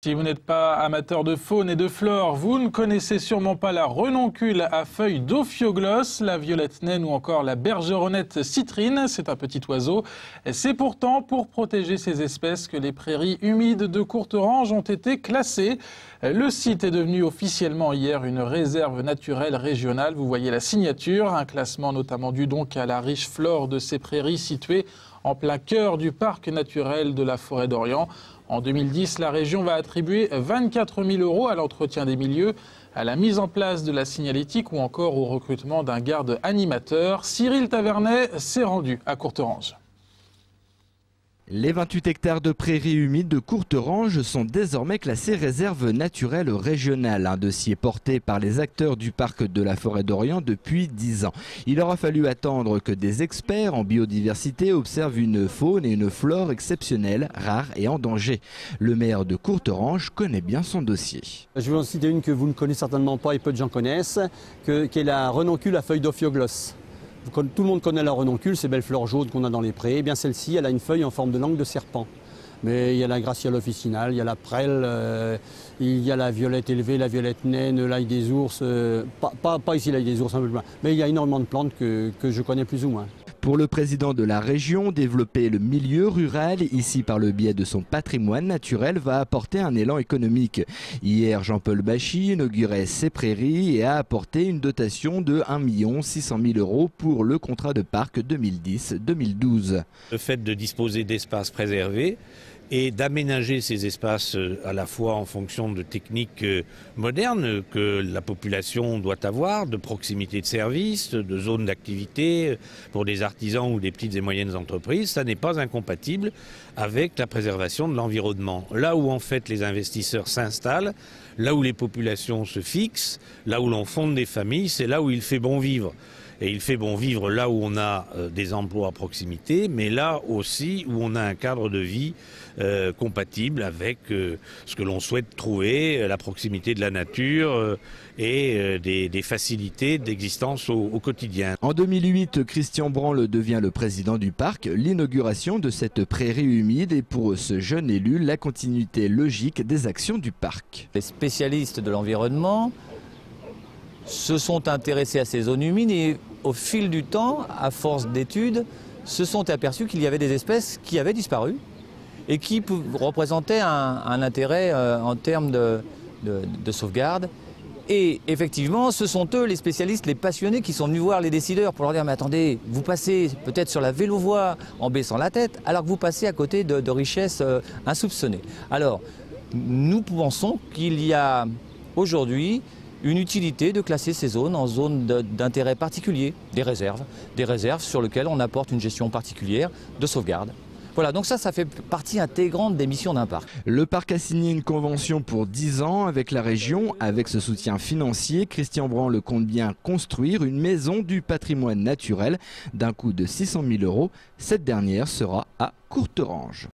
Si vous n'êtes pas amateur de faune et de flore, vous ne connaissez sûrement pas la renoncule à feuilles d'Ophioglosse, la violette naine ou encore la bergeronnette citrine. C'est un petit oiseau. C'est pourtant pour protéger ces espèces que les prairies humides de Courterange ont été classées. Le site est devenu officiellement hier une réserve naturelle régionale. Vous voyez la signature, un classement notamment dû donc à la riche flore de ces prairies situées en plein cœur du parc naturel de la Forêt d'Orient. En 2010, la région va attribuer 24 000 € à l'entretien des milieux, à la mise en place de la signalétique ou encore au recrutement d'un garde animateur. Cyril Tavernet s'est rendu à Courterange. Les 28 hectares de prairies humides de Courterange sont désormais classés réserve naturelle régionale, un dossier porté par les acteurs du parc de la Forêt d'Orient depuis 10 ans. Il aura fallu attendre que des experts en biodiversité observent une faune et une flore exceptionnelles, rares et en danger. Le maire de Courterange connaît bien son dossier. Je vais en citer une que vous ne connaissez certainement pas et peu de gens connaissent, qui est la renoncule à feuilles d'Ophioglosse. Tout le monde connaît la renoncule, ces belles fleurs jaunes qu'on a dans les prés. Eh bien celle-ci, elle a une feuille en forme de langue de serpent. Mais il y a la graciole officinale, il y a la prêle, il y a la violette élevée, la violette naine, l'ail des ours. Pas ici l'ail des ours, un peu plus loin. Mais il y a énormément de plantes que je connais plus ou moins. Pour le président de la région, développer le milieu rural ici par le biais de son patrimoine naturel va apporter un élan économique. Hier, Jean-Paul Bachy inaugurait ces prairies et a apporté une dotation de 1 600 000 € pour le contrat de parc 2010-2012. Le fait de disposer d'espaces préservés et d'aménager ces espaces à la fois en fonction de techniques modernes que la population doit avoir, de proximité de services, de zones d'activité pour des artisans ou des petites et moyennes entreprises, ça n'est pas incompatible avec la préservation de l'environnement. Là où en fait les investisseurs s'installent, là où les populations se fixent, là où l'on fonde des familles, c'est là où il fait bon vivre. Et il fait bon vivre là où on a des emplois à proximité, mais là aussi où on a un cadre de vie compatible avec ce que l'on souhaite trouver, la proximité de la nature et des facilités d'existence au quotidien. En 2008, Christian Branle devient le président du parc. L'inauguration de cette prairie humide est pour ce jeune élu la continuité logique des actions du parc. Les spécialistes de l'environnement se sont intéressés à ces zones humides et au fil du temps, à force d'études, se sont aperçus qu'il y avait des espèces qui avaient disparu et qui représentaient un intérêt en termes de sauvegarde. Et effectivement, ce sont eux, les spécialistes, les passionnés, qui sont venus voir les décideurs pour leur dire « Mais attendez, vous passez peut-être sur la vélo-voie en baissant la tête, alors que vous passez à côté de richesses insoupçonnées. » Alors, nous pensons qu'il y a aujourd'hui une utilité de classer ces zones en zones d'intérêt particulier, des réserves sur lesquelles on apporte une gestion particulière de sauvegarde. Voilà, donc ça fait partie intégrante des missions d'un parc. Le parc a signé une convention pour 10 ans avec la région. Avec ce soutien financier, Christian Branle compte bien construire une maison du patrimoine naturel d'un coût de 600 000 €. Cette dernière sera à Courterange.